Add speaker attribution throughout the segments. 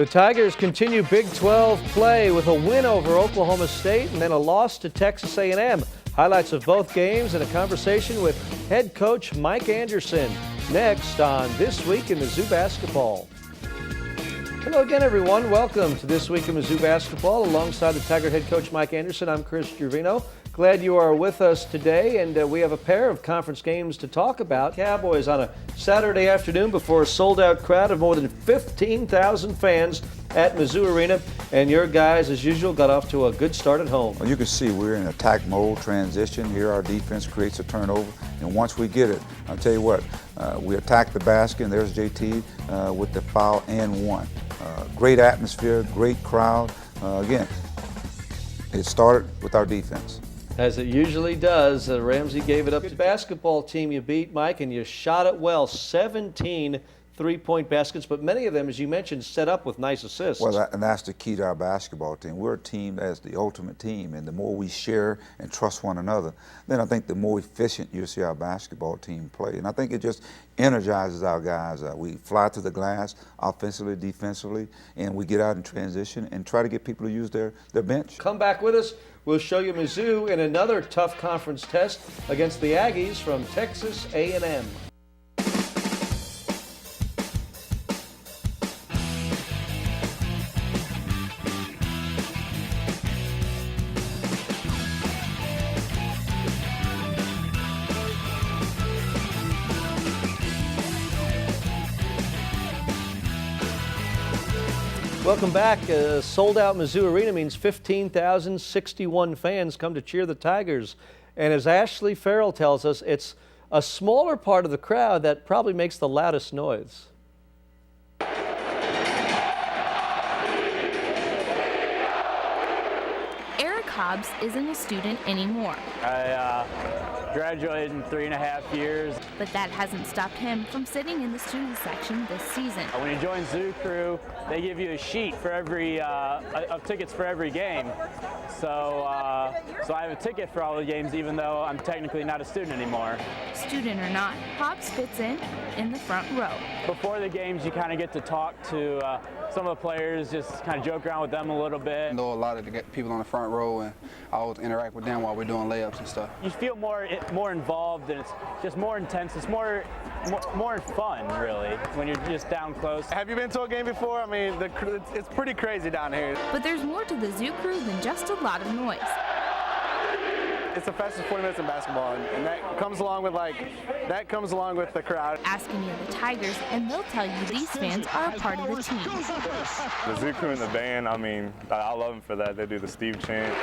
Speaker 1: The Tigers continue Big 12 play with a win over Oklahoma State and then a loss to Texas A&M. Highlights of both games and a conversation with head coach Mike Anderson. Next on This Week in Mizzou Basketball. Hello again, everyone. Welcome to This Week in Mizzou Basketball. Alongside the Tiger head coach Mike Anderson, I'm Chris Gervino. Glad you are with us today, and we have a pair of conference games to talk about. Cowboys on a Saturday afternoon before a sold-out crowd of more than 15,000 fans at Mizzou Arena, and your guys, as usual, got off to a good start at home.
Speaker 2: Well, you can see we're in attack mode, transition. Here our defense creates a turnover, and once we get it, I'll tell you what, we attack the basket, and there's JT with the foul and one. Great atmosphere, great crowd. Again, it started with our defense.
Speaker 1: As it usually does, Ramsey gave it up to the basketball team you beat, Mike, and you shot it well. 17 three-point baskets, but many of them, as you mentioned, set up with nice assists.
Speaker 2: Well, and that's the key to our basketball team. We're a team that's the ultimate team, and the more we share and trust one another, then I think the more efficient you'll see our basketball team play. And I think it just energizes our guys. We fly to the glass offensively, defensively, and we get out in transition and try to get people to use their bench.
Speaker 1: Come back with us. We'll show you Mizzou in another tough conference test against the Aggies from Texas A&M. Welcome back. Sold-out Mizzou Arena means 15,061 fans come to cheer the Tigers. And as Ashley Farrell tells us, it's a smaller part of the crowd that probably makes the loudest noise.
Speaker 3: Hobbs isn't a student anymore.
Speaker 4: I graduated in 3.5 years.
Speaker 3: But that hasn't stopped him from sitting in the student section this season.
Speaker 4: When you join Zou Crew, they give you a sheet for every of tickets for every game. So I have a ticket for all the games, even though I'm technically not a student anymore.
Speaker 3: Student or not, Hobbs fits in the front row.
Speaker 4: Before the games, you kind of get to talk to some of the players, just kind of joke around with them a little bit.
Speaker 5: I know a lot of the people on the front row, and I always interact with them while we're doing layups and stuff.
Speaker 4: You feel more involved, and it's just more intense. It's more fun, really, when you're just down close.
Speaker 6: Have you been to a game before? I mean, it's pretty crazy down here.
Speaker 3: But there's more to the Zou Crew than just a lot of noise.
Speaker 6: It's the fastest 40 minutes in basketball, and that comes along with the crowd.
Speaker 3: Ask any of the Tigers, and they'll tell you these fans are a part of the team.
Speaker 7: The Zou Crew and the band, I mean, I love them for that. They do the Steve chant.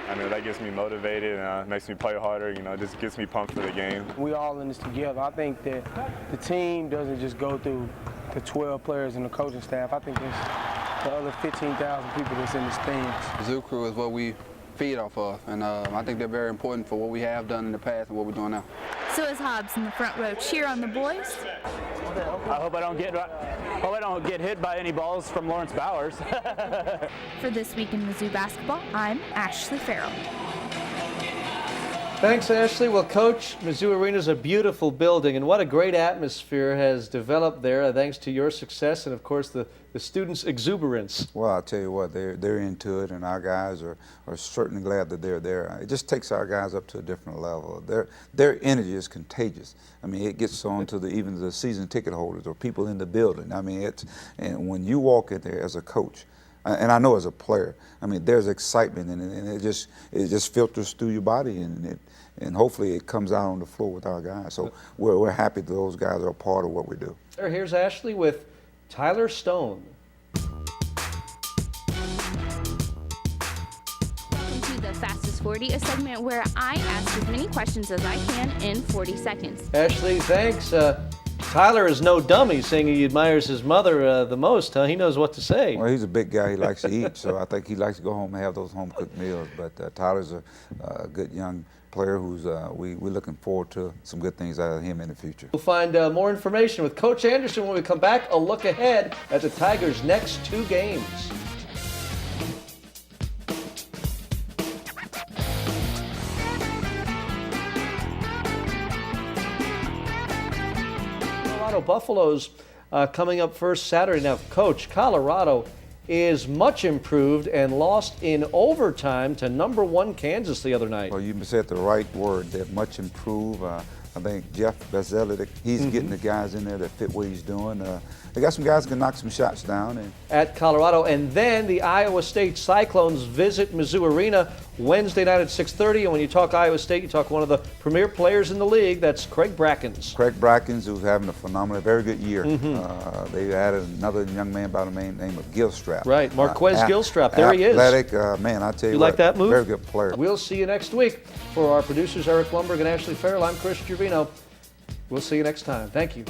Speaker 7: I know that gets me motivated and makes me play harder. You know, it just gets me pumped for the game.
Speaker 8: We all in this together. I think that the team doesn't just go through the 12 players and the coaching staff. I think it's the other 15,000 people that's in the stands.
Speaker 5: Zou Crew is what we feed off of, and I think they're very important for what we have done in the past and what we're doing now.
Speaker 3: So as Hobbs in the front row cheer on the boys,
Speaker 4: I hope I don't get hit by any balls from Lawrence Bowers.
Speaker 3: For This Week in Mizzou Basketball, I'm Ashley Farrell.
Speaker 1: Thanks, Ashley. Well, Coach, Mizzou Arena is a beautiful building, and what a great atmosphere has developed there thanks to your success and, of course, the students' exuberance.
Speaker 2: Well, I'll tell you what, they're into it, and our guys are certainly glad that they're there. It just takes our guys up to a different level. Their energy is contagious. I mean, it gets on to even the season ticket holders or people in the building. I mean, and when you walk in there as a coach, and I know as a player, I mean, there's excitement in it, and it just filters through your body, and hopefully it comes out on the floor with our guys. So we're happy that those guys are a part of what we do.
Speaker 1: Here's Ashley with Tyler Stone.
Speaker 3: Welcome to the Fastest 40, a segment where I ask as many questions as I can in 40 seconds.
Speaker 1: Ashley, thanks. Tyler is no dummy, seeing he admires his mother the most, huh? He knows what to say.
Speaker 2: Well, he's a big guy. He likes to eat, so I think he likes to go home and have those home-cooked meals. But Tyler's a good young player who's we're looking forward to some good things out of him in the future.
Speaker 1: We'll find more information with Coach Anderson when we come back. A look ahead at the Tigers' next 2 games. Colorado Buffaloes coming up first Saturday. Now, Coach, Colorado is much improved and lost in overtime to #1 Kansas the other night.
Speaker 2: Well, you said the right word. They're much improved. I think Jeff Bezelic, he's getting the guys in there that fit what he's doing. They got some guys who can knock some shots down.
Speaker 1: At Colorado, and then the Iowa State Cyclones visit Mizzou Arena Wednesday night at 6:30. And when you talk Iowa State, you talk one of the premier players in the league. That's Craig Brackens.
Speaker 2: Craig Brackens, who's having a phenomenal, very good year. They added another young man by the name of Gilstrap.
Speaker 1: Right, Marquez Gilstrap. There he is.
Speaker 2: Athletic, man, I tell you what.
Speaker 1: Like that move?
Speaker 2: Very good player.
Speaker 1: We'll see you next week. For our producers, Eric Lumberg and Ashley Farrell, I'm Chris Gervino. We'll see you next time. Thank you.